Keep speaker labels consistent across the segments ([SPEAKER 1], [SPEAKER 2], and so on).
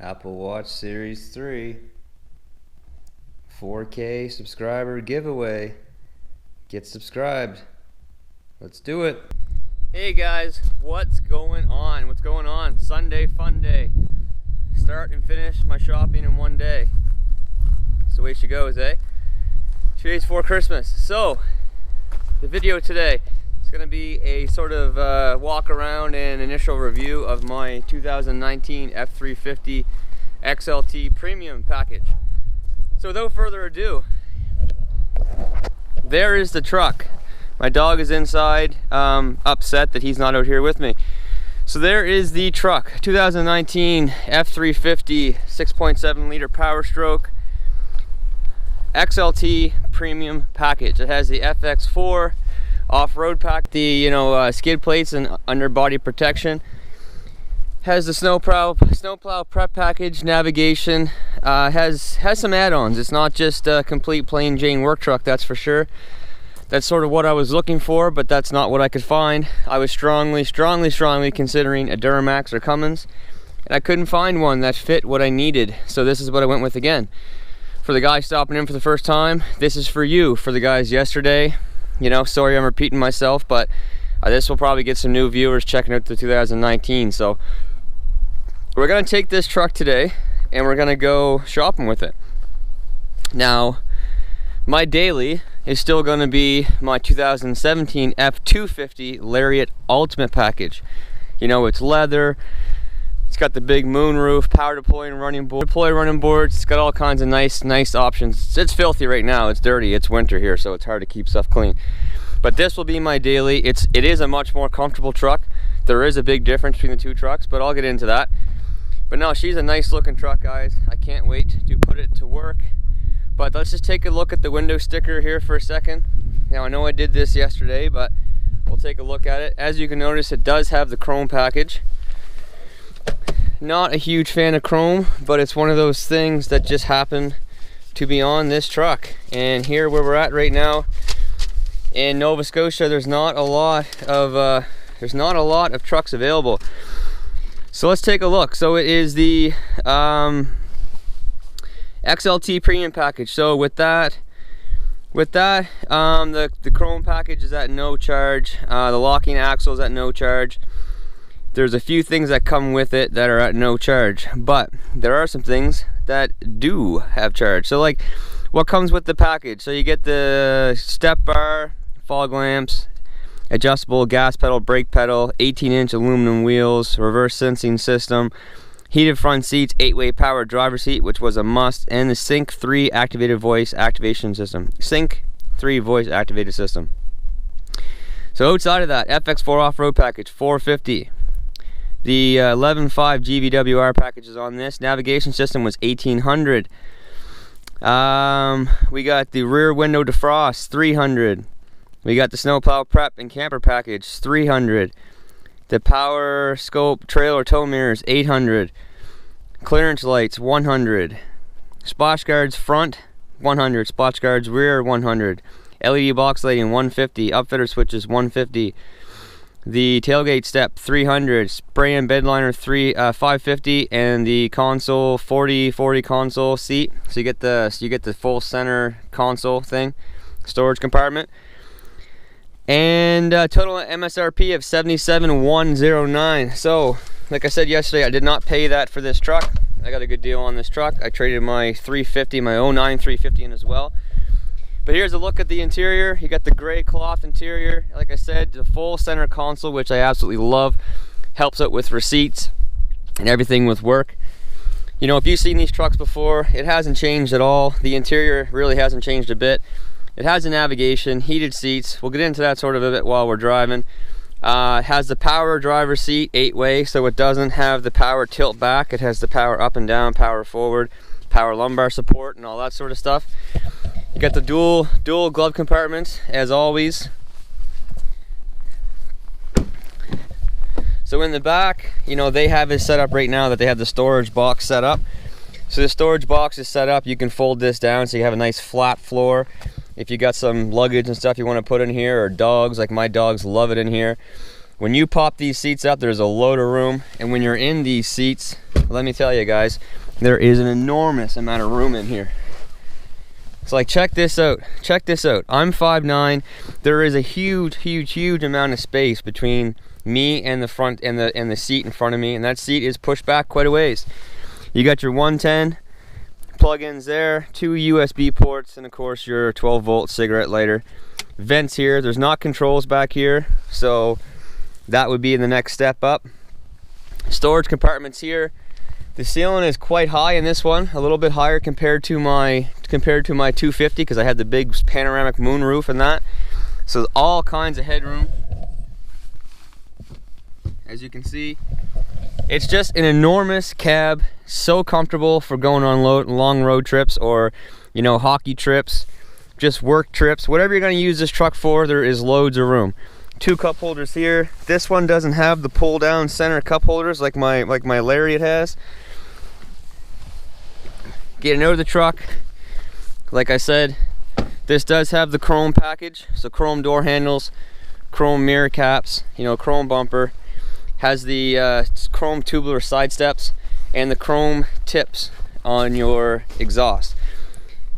[SPEAKER 1] Apple Watch Series 3 4K subscriber giveaway. Get subscribed. Let's do it.
[SPEAKER 2] Hey guys, what's going on? What's going on? Sunday fun day. Start and finish my shopping in one day. That's the way she goes, eh? 2 days before Christmas. So, the video today is going to be a sort of walk around and initial review of my 2019 F-350 XLT premium package. So without further ado, there is the truck. My dog is inside, upset that he's not out here with me. So there is the truck, 2019 F-350 6.7 liter Powerstroke XLT premium package. It has the FX4 off-road pack, the skid plates and underbody protection. Has the snowplow prep package, navigation. Has some add-ons. It's not just a complete plain Jane work truck, that's for sure. That's sort of what I was looking for, but that's not what I could find. I was strongly considering a Duramax or Cummins, and I couldn't find one that fit what I needed. So this is what I went with again. For the guy stopping in for the first time, this is for you. For the guys yesterday, sorry I'm repeating myself, but this will probably get some new viewers checking out the 2019. So we're gonna take this truck today and we're gonna go shopping with it. Now, my daily is still going to be my 2017 F-250 Lariat Ultimate package. It's leather, it's got the big moon roof, power deploy running boards, it's got all kinds of nice options. It's filthy right now, it's dirty, it's winter here, so it's hard to keep stuff clean. But this will be my daily. It is a much more comfortable truck. There is a big difference between the two trucks, but I'll get into that. But no, she's a nice looking truck, guys. I can't wait to put it to work. But let's just take a look at the window sticker here for a second. Now, I know I did this yesterday, but we'll take a look at it. As you can notice, it does have the chrome package. Not a huge fan of chrome, but it's one of those things that just happen to be on this truck. And here where we're at right now in Nova Scotia, there's not a lot of trucks available. So let's take a look. So it is the XLT premium package. So with that, the chrome package is at no charge. The locking axle is at no charge. There's a few things that come with it that are at no charge, but there are some things that do have charge. So like, what comes with the package? So you get the step bar, fog lamps, adjustable gas pedal, brake pedal, 18-inch aluminum wheels, reverse sensing system, heated front seats, 8-way power driver seat, which was a must, and the Sync 3 activated voice activation system. Sync 3 voice activated system. So outside of that, FX4 off-road package, $450. The 11.5 GVWR package is on this. Navigation system was $1,800. We got the rear window defrost, $300. We got the snowplow prep and camper package, $300. The power scope trailer tow mirrors, $800. Clearance lights, $100. Splash guards front, $100. Splash guards rear, $100. LED box lighting, $150. Upfitter switches, $150. The tailgate step, $300. Spray and bed liner, $550. And the console, 40 console seat. So you get the full center console thing, storage compartment. And total MSRP of $77,109. So, like I said yesterday, I did not pay that for this truck. I got a good deal on this truck. I traded my 350, my 09 350 in as well. But here's a look at the interior. You got the gray cloth interior. Like I said, the full center console, which I absolutely love. Helps out with receipts and everything with work. If you've seen these trucks before, it hasn't changed at all. The interior really hasn't changed a bit. It has a navigation, heated seats. We'll get into that sort of a bit while we're driving. It has the power driver seat, 8-way, so it doesn't have the power tilt back. It has the power up and down, power forward, power lumbar support, and all that sort of stuff. You got the dual glove compartments, as always. So in the back, they have it set up right now that they have the storage box set up. So the storage box is set up. You can fold this down so you have a nice flat floor. If you got some luggage and stuff you want to put in here, or dogs, like my dogs love it in here. When you pop these seats up, there's a load of room, and when you're in these seats, let me tell you guys, there is an enormous amount of room in here. It's like, check this out. Check this out. I'm 5'9". There is a huge amount of space between me and the front and the seat in front of me, and that seat is pushed back quite a ways. You got your 110 plug-ins there, 2 USB ports, and of course your 12-volt cigarette lighter. Vents here. There's not controls back here, so that would be the next step up. Storage compartments here. The ceiling is quite high in this one, a little bit higher compared to my 250, because I had the big panoramic moon roof and that. So all kinds of headroom. As you can see, it's just an enormous cab, so comfortable for going on long road trips, or you know, hockey trips, just work trips, whatever you're going to use this truck for. There is loads of room. 2 cup holders here. This one doesn't have the pull down center cup holders like my Lariat has. Getting out of the truck, like I said, this does have the chrome package, so chrome door handles, chrome mirror caps, you know, chrome bumper, has the chrome tubular side steps, and the chrome tips on your exhaust.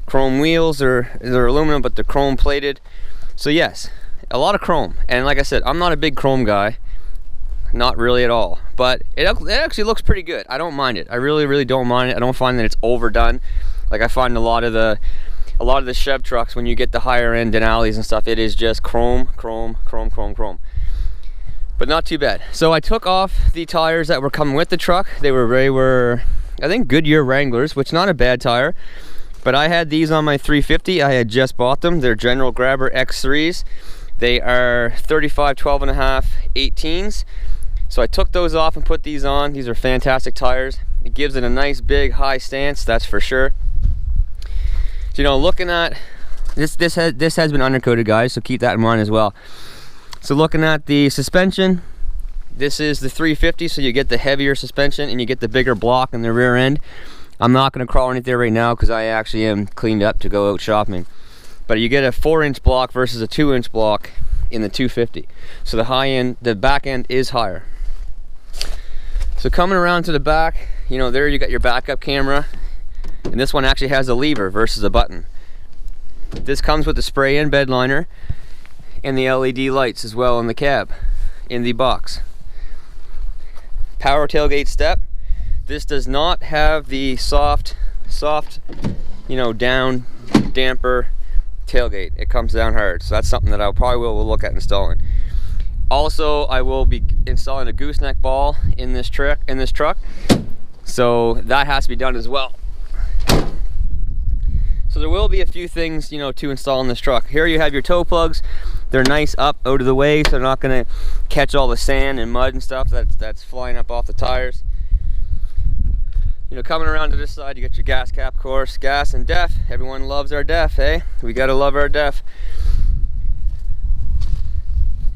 [SPEAKER 2] Chrome wheels, they're aluminum, but they're chrome plated. So yes, a lot of chrome. And like I said, I'm not a big chrome guy, not really at all, but it actually looks pretty good. I don't mind it. I really don't mind it. I don't find that it's overdone. Like I find a lot of the Chev trucks, when you get the higher end Denali's and stuff, it is just chrome. But not too bad. So I took off the tires that were coming with the truck. They were I think Goodyear Wranglers, which not a bad tire. But I had these on my 350. I had just bought them. They're General Grabber X3s. They are 35 12.5 18s. So I took those off and put these on. These are fantastic tires. It gives it a nice big high stance, that's for sure. So, you know, looking at this has been undercoated, guys, so keep that in mind as well. So looking at the suspension, this is the 350, so you get the heavier suspension and you get the bigger block in the rear end. I'm not going to crawl anything there right now because I actually am cleaned up to go out shopping. But you get a 4-inch block versus a 2-inch block in the 250. So the back end is higher. So coming around to the back, you know, there you got your backup camera. And this one actually has a lever versus a button. This comes with the spray-in bed liner and the LED lights as well in the cab, in the box. Power tailgate step. This does not have the soft, you know, down damper tailgate. It comes down hard, so that's something that I probably will look at installing. Also, I will be installing a gooseneck ball in this truck, so that has to be done as well. So there will be a few things, you know, to install in this truck. Here you have your toe plugs. They're nice up out of the way, so they're not going to catch all the sand and mud and stuff that's flying up off the tires. You know, coming around to this side, you get your gas cap, of course, gas and def. Everyone loves our def, eh? We gotta love our def.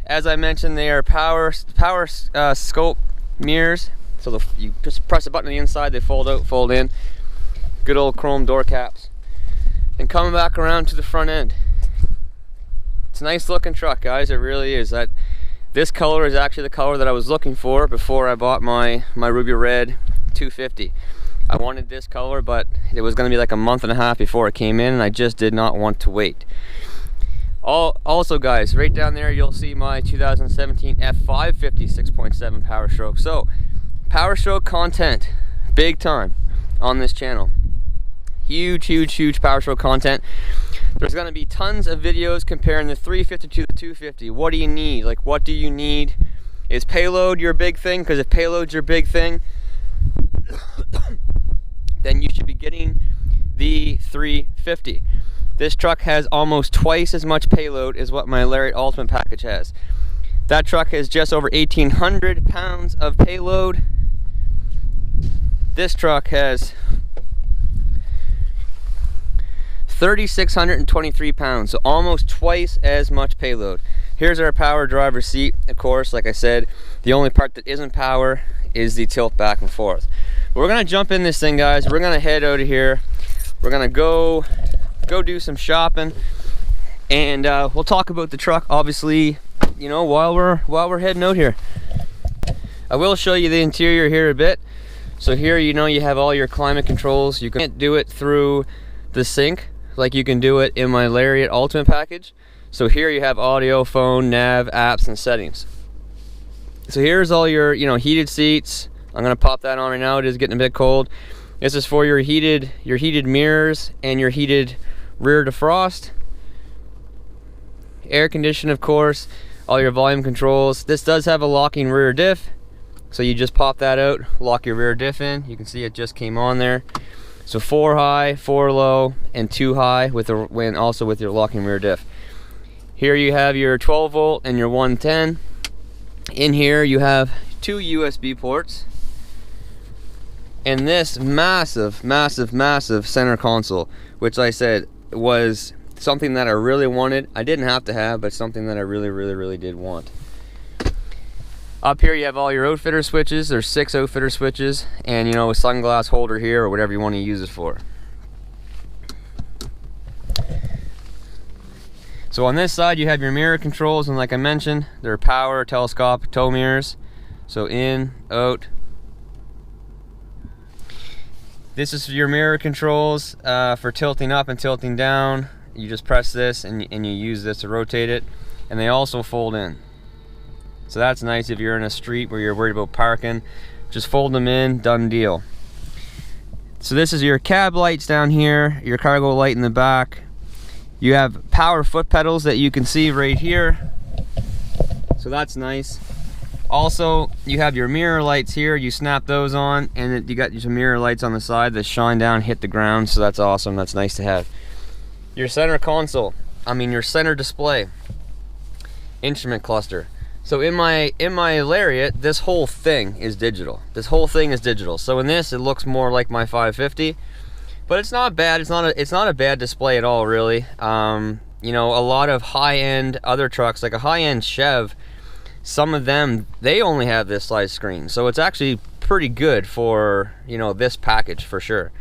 [SPEAKER 2] As I mentioned, they are Powerstroke mirrors. So you just press a button on the inside, they fold out, fold in. Good old chrome door caps. And coming back around to the front end, it's a nice looking truck, guys. It really is. This color is actually the color that I was looking for before I bought my ruby red 250. I wanted this color, but it was going to be like a month and a half before it came in, and I just did not want to wait. Also, guys, right down there you'll see my 2017 F-350 6.7 Powerstroke. So Powerstroke content, big time on this channel. Huge Powerstroke content. There's going to be tons of videos comparing the 350 to the 250. What do you need? Like, what do you need? Is payload your big thing? Because if payload's your big thing, then you should be getting the 350. This truck has almost twice as much payload as what my Lariat Ultimate package has. That truck has just over 1,800 pounds of payload. This truck has 3,623 pounds, so almost twice as much payload. Here's our power driver's seat. Of course, like I said, the only part that isn't power is the tilt back and forth. We're gonna jump in this thing, guys. We're gonna head out of here. We're gonna go do some shopping, and we'll talk about the truck, obviously, you know, while we're heading out here. I will show you the interior here a bit. So here, you know, you have all your climate controls. You can't do it through the sync like you can do it in my Lariat Ultimate package. So here you have audio, phone, nav, apps, and settings. So here's all your, you know, heated seats. I'm gonna pop that on right now. It is getting a bit cold. This is for your heated mirrors and your heated rear defrost. Air condition, of course. All your volume controls. This does have a locking rear diff. So you just pop that out, lock your rear diff in. You can see it just came on there. So 4 high, 4 low, and 2 high when also with your locking rear diff. Here you have your 12 volt and your 110. In here you have 2 USB ports. And this massive center console, which I said was something that I really wanted. I didn't have to have, but something that I really did want. Up here you have all your outfitter switches. There's 6 outfitter switches, and you know, a sunglass holder here or whatever you want to use it for. So on this side you have your mirror controls, and like I mentioned, they're power, telescopic, tow mirrors. So in, out. This is your mirror controls for tilting up and tilting down. You just press this and you use this to rotate it, and they also fold in. So that's nice if you're in a street where you're worried about parking. Just fold them in, done deal. So this is your cab lights down here, your cargo light in the back. You have power foot pedals that you can see right here. So that's nice. Also, you have your mirror lights here. You snap those on, and you got your mirror lights on the side that shine down, hit the ground. So that's awesome. That's nice to have. Your center console, your center display, instrument cluster. So in my Lariat, this whole thing is digital. This whole thing is digital. So in this, it looks more like my 550, but it's not bad. It's not a bad display at all, really. You know, a lot of high-end other trucks, like a high-end Chev, some of them, they only have this size screen. So it's actually pretty good for, you know, this package for sure.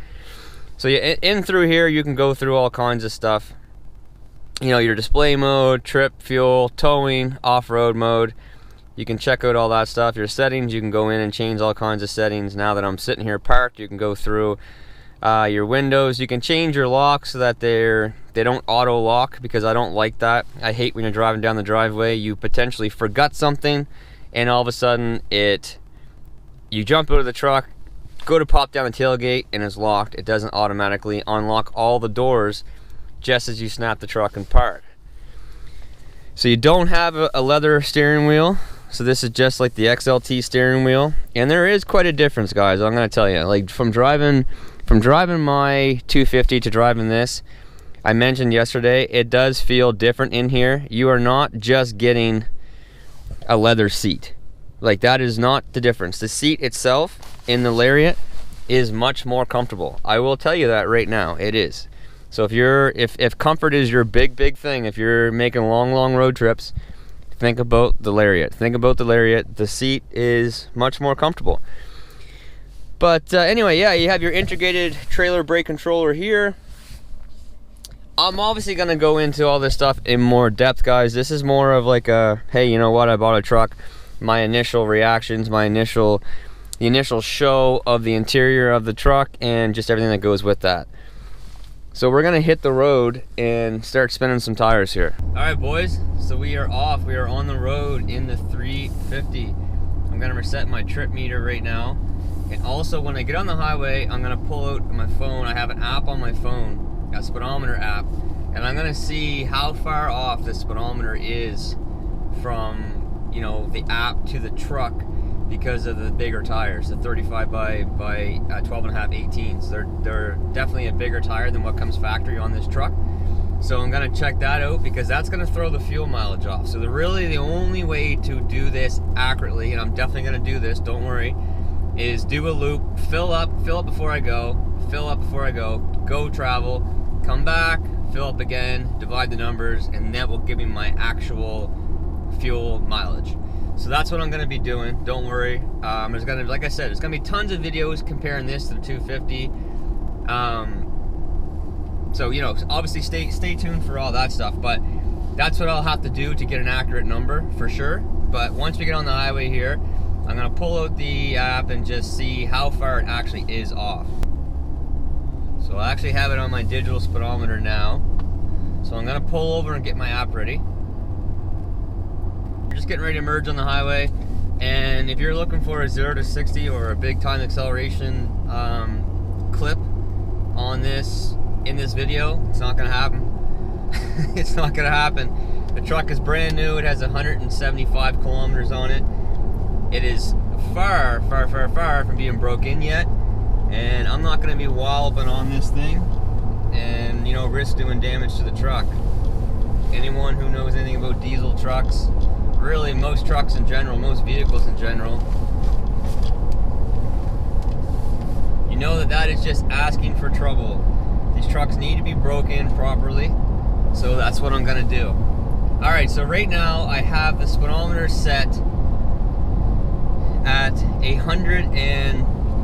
[SPEAKER 2] So in through here, you can go through all kinds of stuff. You know, your display mode, trip, fuel, towing, off-road mode. You can check out all that stuff. Your settings, you can go in and change all kinds of settings. Now that I'm sitting here parked, you can go through your windows. You can change your locks so that they don't auto lock, because I don't like that. I hate when you're driving down the driveway, you potentially forgot something, and all of a sudden you jump out of the truck, go to pop down the tailgate, and it's locked. It doesn't automatically unlock all the doors just as you snap the truck and park. So you don't have a leather steering wheel. So this is just like the XLT steering wheel, and there is quite a difference, guys. I'm gonna tell you, like from driving my 250 to driving this, I mentioned yesterday, it does feel different in here. You are not just getting a leather seat. Like, that is not the difference. The seat itself in the Lariat is much more comfortable. I will tell you that right now, it is. So if comfort is your big thing, if you're making long road trips, think about the Lariat. Think about the Lariat. The seat is much more comfortable. But anyway, yeah, you have your integrated trailer brake controller here. I'm obviously gonna go into all this stuff in more depth, guys. This is more of like a, hey, you know what, I bought a truck. My initial reactions, the initial show of the interior of the truck, and just everything that goes with that. So we're gonna hit the road and start spinning some tires here. All right, boys, so we are off. We are on the road in the 350. I'm gonna reset my trip meter right now. And also, when I get on the highway, I'm gonna pull out my phone. I have an app on my phone, a speedometer app, and I'm gonna see how far off the speedometer is from, you know, the app to the truck, because of the bigger tires, the 35 by 12.5 18s. They're definitely a bigger tire than what comes factory on this truck. So I'm gonna check that out, because that's gonna throw the fuel mileage off. So the only way to do this accurately, and I'm definitely gonna do this, don't worry, is do a loop, fill up before I go, go travel, come back, fill up again, divide the numbers, and that will give me my actual fuel mileage. So that's what I'm going to be doing. Don't worry. There's going to, like I said, there's going to be tons of videos comparing this to the 250. So, you know, obviously stay tuned for all that stuff. But that's what I'll have to do to get an accurate number for sure. But once we get on the highway here, I'm gonna pull out the app and just see how far it actually is off. So I actually have it on my digital speedometer now. So I'm gonna pull over and get my app ready. We're just getting ready to merge on the highway. And if you're looking for a 0 to 60 or a big time acceleration clip on this, in this video, it's not gonna happen. It's not gonna happen. The truck is brand new. It has 175 kilometers on it. It is far, far, far, far from being broke in yet. And I'm not gonna be walloping on this thing and, you know, risk doing damage to the truck. Anyone who knows anything about diesel trucks, really most trucks in general, most vehicles in general, you know that that is just asking for trouble. These trucks need to be broken properly, so that's what I'm gonna do. Alright, so right now I have the speedometer set at 100 and,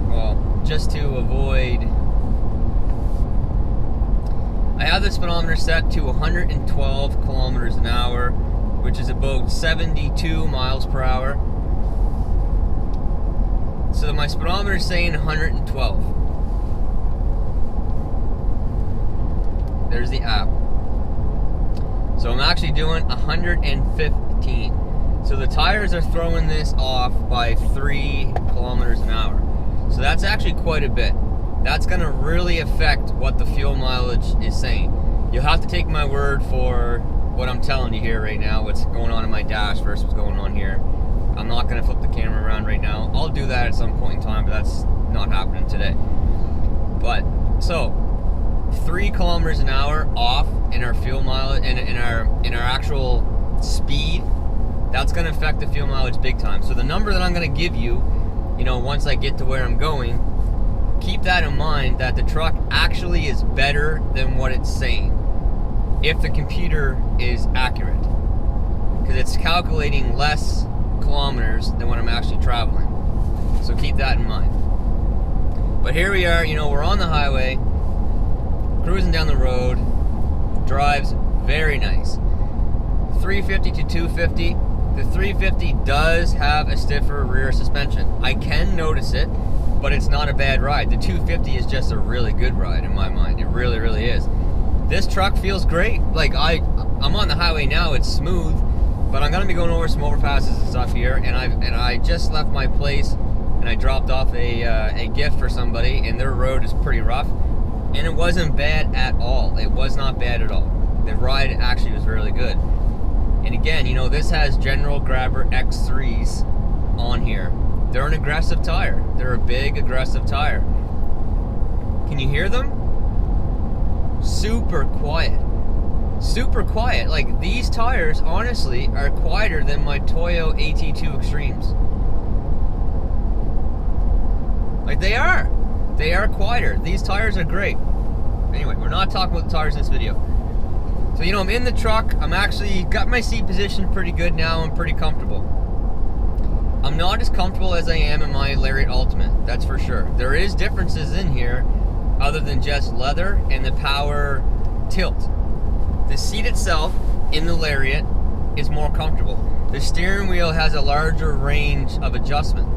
[SPEAKER 2] well, just to avoid, I have the speedometer set to 112 kilometers an hour, which is about 72 miles per hour. So my speedometer is saying 112. There's the app. So I'm actually doing 115. So the tires are throwing this off by 3 kilometers an hour. So that's actually quite a bit. That's gonna really affect what the fuel mileage is saying. You'll have to take my word for what I'm telling you here right now, what's going on in my dash versus what's going on here. I'm not gonna flip the camera around right now. I'll do that at some point in time, but that's not happening today. But, so, 3 kilometers an hour off in our fuel mileage, in our actual speed, that's gonna affect the fuel mileage big time. So the number that I'm gonna give you, you know, once I get to where I'm going, keep that in mind, that the truck actually is better than what it's saying, if the computer is accurate, because it's calculating less kilometers than what I'm actually traveling. So keep that in mind. But here we are, you know, we're on the highway, cruising down the road, drives very nice. 350 to 250. The 350 does have a stiffer rear suspension. I can notice it, but it's not a bad ride. The 250 is just a really good ride in my mind. It really, really is. This truck feels great. Like, I'm on the highway now, it's smooth, but I'm gonna be going over some overpasses and stuff here, and I just left my place and I dropped off a gift for somebody, and their road is pretty rough, and it wasn't bad at all. It was not bad at all. The ride actually was really good. And again, you know, this has General Grabber X3s on here. They're an aggressive tire. They're a big, aggressive tire. Can you hear them? Super quiet. Super quiet. Like, these tires, honestly, are quieter than my Toyo AT2 Extremes. Like, they are. They are quieter. These tires are great. Anyway, we're not talking about the tires in this video. So, you know, I'm in the truck. I'm actually got my seat positioned pretty good now. I'm pretty comfortable. I'm not as comfortable as I am in my Lariat Ultimate, that's for sure. There is differences in here other than just leather and the power tilt. The seat itself in the Lariat is more comfortable. The steering wheel has a larger range of adjustment.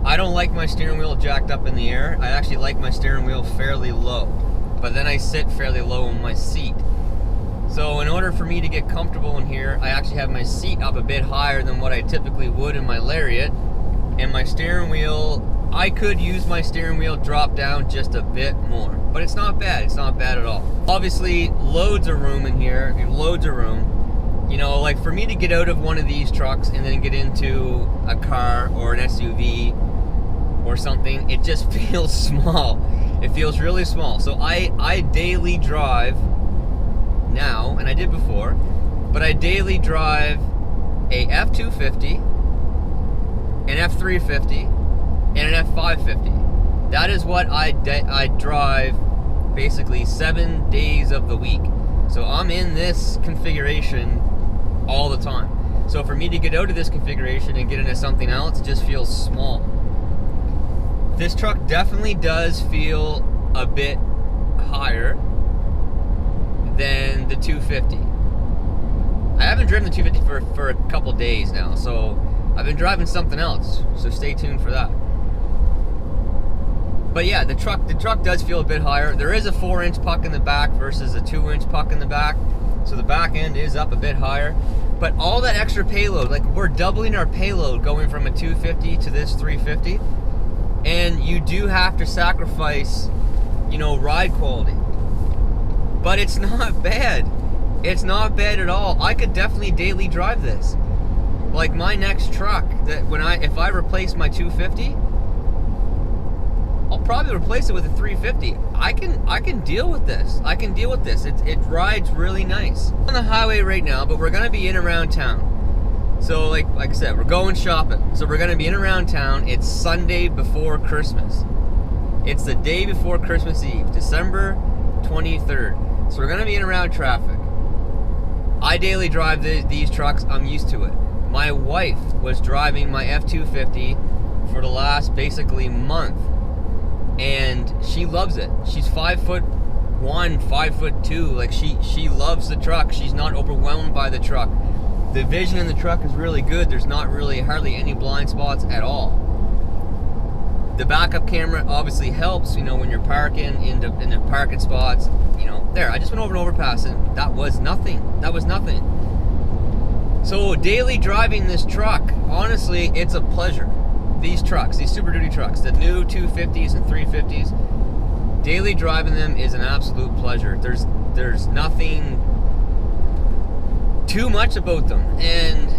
[SPEAKER 2] I don't like my steering wheel jacked up in the air. I actually like my steering wheel fairly low, but then I sit fairly low in my seat. So in order for me to get comfortable in here, I actually have my seat up a bit higher than what I typically would in my Lariat. And my steering wheel, I could use my steering wheel drop down just a bit more. But it's not bad, it's not bad at all. Obviously, loads of room in here, loads of room. You know, like for me to get out of one of these trucks and then get into a car or an SUV or something, it just feels small. It feels really small. So I daily drive now, and I did before, but I daily drive a F-250, an F-350, and an F-550. That is what I drive basically 7 days of the week. So I'm in this configuration all the time. So for me to get out of this configuration and get into something else, it just feels small. This truck definitely does feel a bit higher than the 250. I haven't driven the 250 for a couple days now, so I've been driving something else, so stay tuned for that. But yeah, the truck does feel a bit higher. There is a 4-inch puck in the back versus a 2-inch puck in the back, so the back end is up a bit higher. But all that extra payload, like we're doubling our payload going from a 250 to this 350, and you do have to sacrifice, you know, ride quality. But it's not bad. It's not bad at all. I could definitely daily drive this. Like my next truck, that if I replace my 250, I'll probably replace it with a 350. I can deal with this. I can deal with this. It rides really nice. I'm on the highway right now, but we're gonna be in around town. So like I said, we're going shopping. So we're gonna be in around town. It's Sunday before Christmas. It's the day before Christmas Eve, December 23rd. So we're gonna be in around traffic. I daily drive these trucks. I'm used to it. My wife was driving my F-250 for the last basically month, and she loves it. She's 5'1", 5'2". Like she loves the truck. She's not overwhelmed by the truck. The vision in the truck is really good. There's not really hardly any blind spots at all. The backup camera obviously helps, you know, when you're parking in the parking spots. You know, there, I just went over an overpass and that was nothing. That was nothing. So daily driving this truck, honestly, it's a pleasure. These trucks, these Super Duty trucks, the new 250s and 350s, daily driving them is an absolute pleasure. There's nothing too much about them. And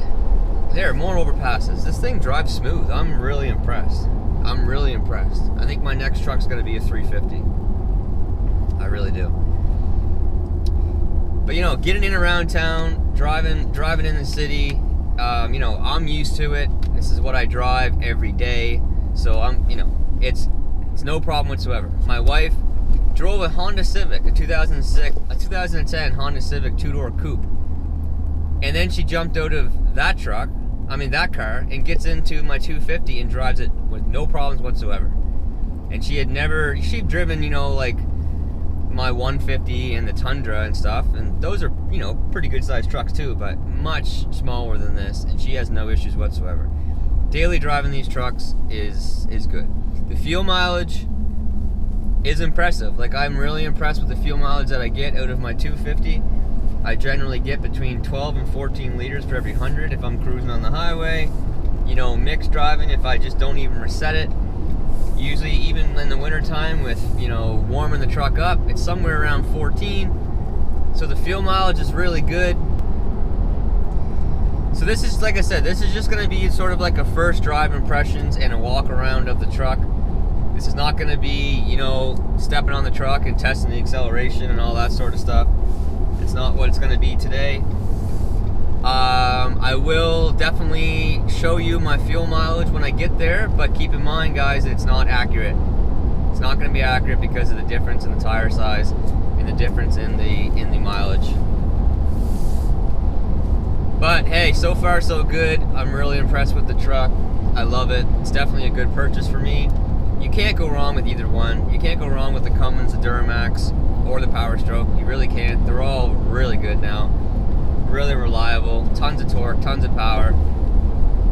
[SPEAKER 2] there, more overpasses. This thing drives smooth. I'm really impressed. I'm really impressed. I think my next truck's gonna be a 350. I really do. But you know, getting in around town, driving in the city, you know, I'm used to it. This is what I drive every day, so it's no problem whatsoever. My wife drove a Honda Civic, a 2010 Honda Civic 2-door coupe, and then she jumped out of that car, and gets into my 250 and drives it with no problems whatsoever. And she'd driven, you know, like my 150 and the Tundra and stuff, and those are, you know, pretty good sized trucks too, but much smaller than this, and she has no issues whatsoever. Daily driving these trucks is good. The fuel mileage is impressive. Like, I'm really impressed with the fuel mileage that I get out of my 250. I generally get between 12 and 14 liters for every 100 if I'm cruising on the highway. You know, mixed driving, if I just don't even reset it, usually even in the wintertime with, you know, warming the truck up, it's somewhere around 14. So the fuel mileage is really good. So this is, like I said, this is just going to be sort of like a first drive impressions and a walk around of the truck. This is not going to be, you know, stepping on the truck and testing the acceleration and all that sort of stuff. It's not what it's going to be today. I will definitely show you my fuel mileage when I get there, but keep in mind, guys, it's not accurate. It's not going to be accurate because of the difference in the tire size and the difference in the mileage. But hey, so far so good. I'm really impressed with the truck. I love it. It's definitely a good purchase for me. You can't go wrong with either one. You can't go wrong with the Cummins, the Duramax, or the Powerstroke. You really can't. They're all really good now. Really reliable, tons of torque, tons of power.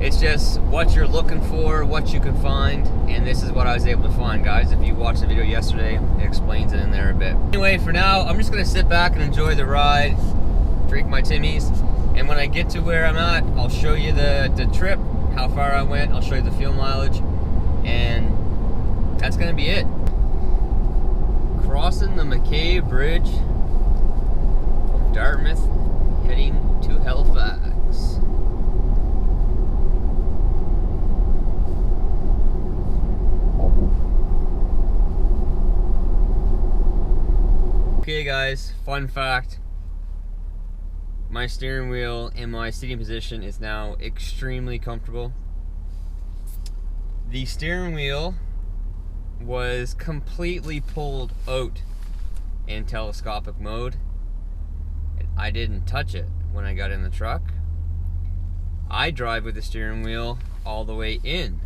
[SPEAKER 2] It's just what you're looking for, what you can find, and this is what I was able to find, guys. If you watched the video yesterday, it explains it in there a bit. Anyway, for now, I'm just gonna sit back and enjoy the ride, drink my Timmies, and when I get to where I'm at, I'll show you the trip, how far I went, I'll show you the fuel mileage, and that's gonna be it. Crossing the McCabe Bridge from Dartmouth, heading to Halifax. Okay guys, fun fact. My steering wheel and my seating position is now extremely comfortable. The steering wheel was completely pulled out in telescopic mode. I didn't touch it when I got in the truck. I drive with the steering wheel all the way in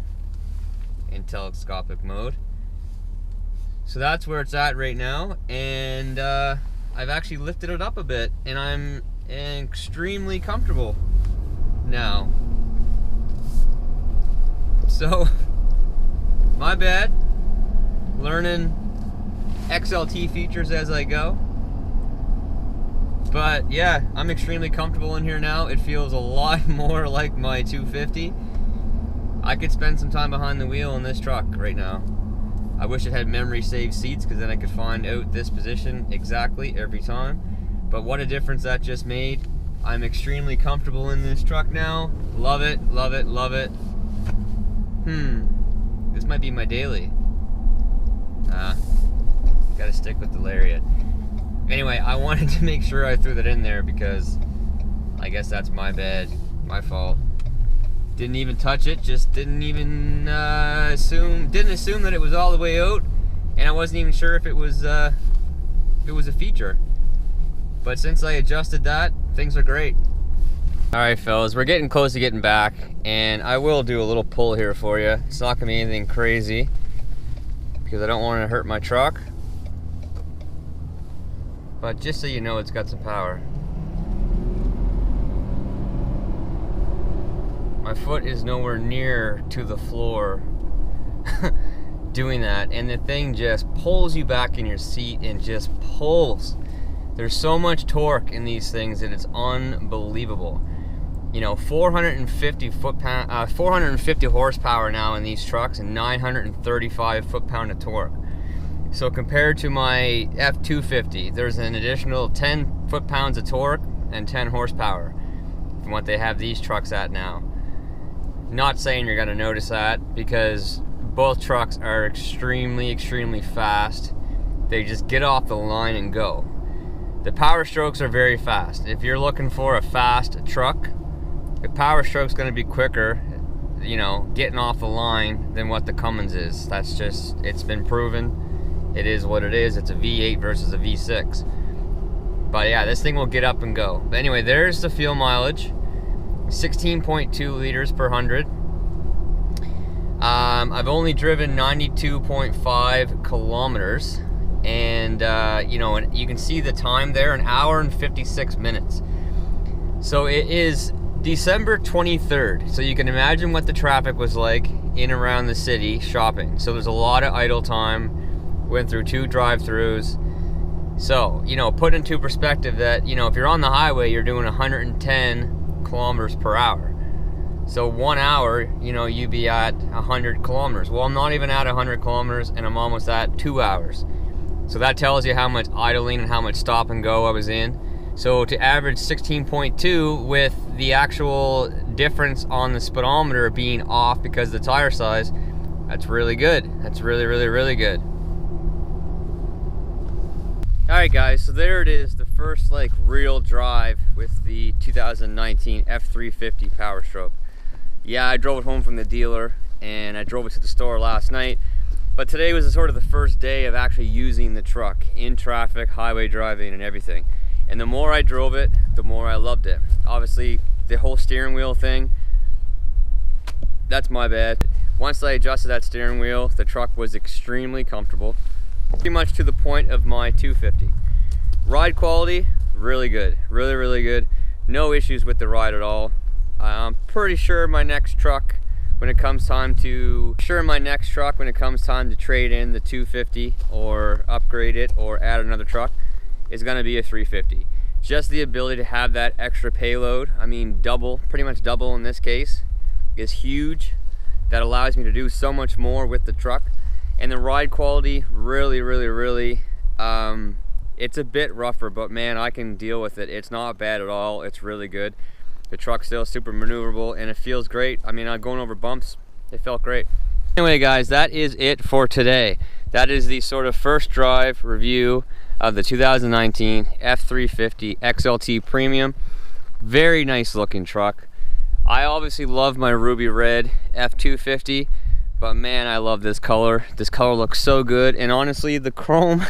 [SPEAKER 2] telescopic mode. So that's where it's at right now, and I've actually lifted it up a bit, and I'm extremely comfortable now. So, my bad. Learning XLT features as I go. But yeah, I'm extremely comfortable in here now. It feels a lot more like my 250. I could spend some time behind the wheel in this truck right now. I wish it had memory saved seats, because then I could find out this position exactly every time. But what a difference that just made. I'm extremely comfortable in this truck now. Love it, love it, love it. This might be my daily. Gotta stick with the Lariat. Anyway, I wanted to make sure I threw that in there because I guess that's my bad, my fault. Didn't even touch it, just didn't even assume that it was all the way out, and I wasn't even sure if it was a feature. But since I adjusted that, things are great. All right, fellas, we're getting close to getting back, and I will do a little pull here for you. It's not gonna be anything crazy because I don't want to hurt my truck. But just so you know, it's got some power. My foot is nowhere near to the floor doing that, and the thing just pulls you back in your seat and just pulls. There's so much torque in these things that it's unbelievable. You know, 450 horsepower now in these trucks and 935 foot-pound of torque. So compared to my F-250, there's an additional 10 foot-pounds of torque and 10 horsepower from what they have these trucks at now. Not saying you're gonna notice that, because both trucks are extremely, extremely fast. They just get off the line and go. The Powerstrokes are very fast. If you're looking for a fast truck, the Powerstroke's gonna be quicker, you know, getting off the line than what the Cummins is. That's just, it's been proven. It is what it is. It's a V8 versus a V6. But yeah, this thing will get up and go. But anyway, there's the fuel mileage. 16.2 liters per 100. I've only driven 92.5 kilometers. And, you know, and you can see the time there, 1 hour and 56 minutes. So it is December 23rd. So you can imagine what the traffic was like in and around the city shopping. So there's a lot of idle time. Went through 2 drive-throughs. So, you know, put into perspective that, you know, if you're on the highway, you're doing 110 kilometers per hour. So 1 hour, you know, you'd be at 100 kilometers. Well, I'm not even at 100 kilometers, and I'm almost at 2 hours. So that tells you how much idling and how much stop and go I was in. So to average 16.2 with the actual difference on the speedometer being off because of the tire size, that's really good. That's really, really, really good. Alright guys, so there it is, the first like real drive with the 2019 F-350 Powerstroke. Yeah, I drove it home from the dealer and I drove it to the store last night, but today was sort of the first day of actually using the truck in traffic, highway driving and everything. And the more I drove it, the more I loved it. Obviously, the whole steering wheel thing, that's my bad. Once I adjusted that steering wheel, the truck was extremely comfortable. Pretty much to the point of my 250. Ride quality, really good. Really, really good. No issues with the ride at all. I'm pretty sure my next truck, when it comes time to trade in the 250 or upgrade it or add another truck, is gonna be a 350. Just the ability to have that extra payload, I mean double, pretty much double in this case, is huge. That allows me to do so much more with the truck. And the ride quality, really, really, really, it's a bit rougher, but man, I can deal with it. It's not bad at all. It's really good. The truck's still super maneuverable and it feels great. I mean, I'm going over bumps. It felt great. Anyway, guys, that is it for today. That is the sort of first drive review of the 2019 F-350 XLT Premium. Very nice looking truck. I obviously love my ruby red F-250. But man, I love this color. This color looks so good, and honestly, the chrome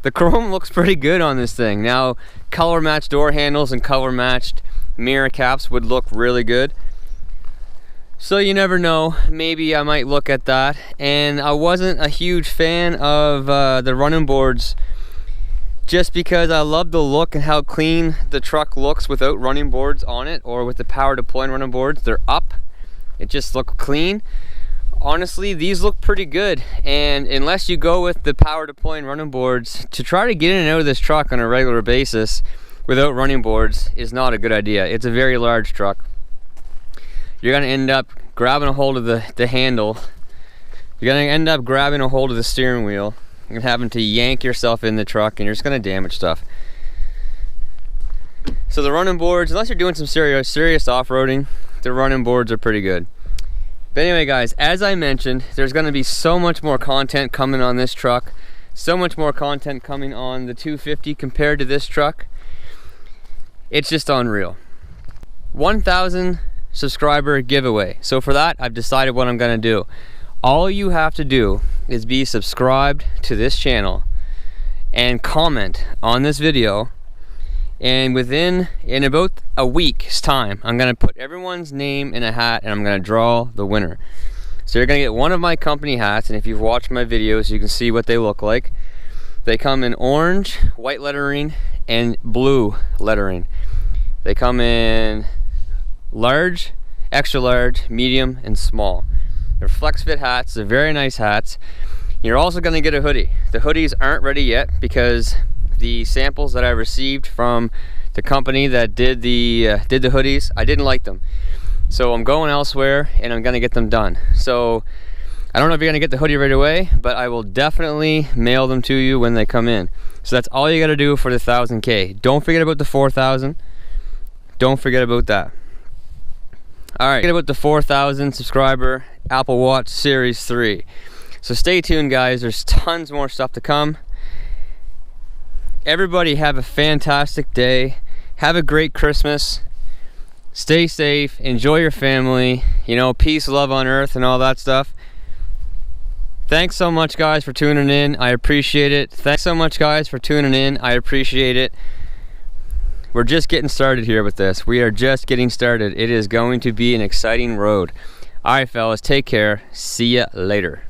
[SPEAKER 2] looks pretty good on this thing. Now, color matched door handles and color matched mirror caps would look really good. So you never know, maybe I might look at that. And I wasn't a huge fan of the running boards, just because I love the look and how clean the truck looks without running boards on it, or with the power deploying running boards. They're up, it just looks clean. honestly, these look pretty good, and unless you go with the power deploy and running boards, to try to get in and out of this truck on a regular basis without running boards is not a good idea. It's a very large truck. You're going to end up grabbing a hold of the handle. You're going to end up grabbing a hold of the steering wheel and having to yank yourself in the truck, and you're just going to damage stuff. So the running boards, unless you're doing some serious off-roading, the running boards are pretty good. But anyway guys, as I mentioned, there's going to be so much more content coming on this truck, so much more content coming on the 250 compared to this truck. It's just unreal. 1,000 subscriber giveaway. So for that, I've decided what I'm going to do. All you have to do is be subscribed to this channel and comment on this video, and in about a week's time, I'm going to put everyone's name in a hat and I'm going to draw the winner. So you're going to get one of my company hats, and if you've watched my videos, you can see what they look like. They come in orange, white lettering, and blue lettering. They come in large, extra large, medium, and small. They're flex fit hats. They're very nice hats. You're also going to get a hoodie. The hoodies aren't ready yet because the samples that I received from the company that did the hoodies, I didn't like them. So I'm going elsewhere and I'm going to get them done. So I don't know if you're going to get the hoodie right away, but I will definitely mail them to you when they come in. So that's all you got to do for the 1,000K. Don't forget about the 4,000. Don't forget about that. Alright, forget about the 4,000 subscriber Apple Watch Series 3. So stay tuned guys, there's tons more stuff to come. Everybody have a fantastic day. Have a great Christmas. Stay safe, enjoy your family, you know, peace, love on earth and all that stuff. Thanks so much guys for tuning in. I appreciate it. Thanks so much guys for tuning in. I appreciate it. We're just getting started here with this. We are just getting started. It is going to be an exciting road. All right, fellas, take care. See ya later.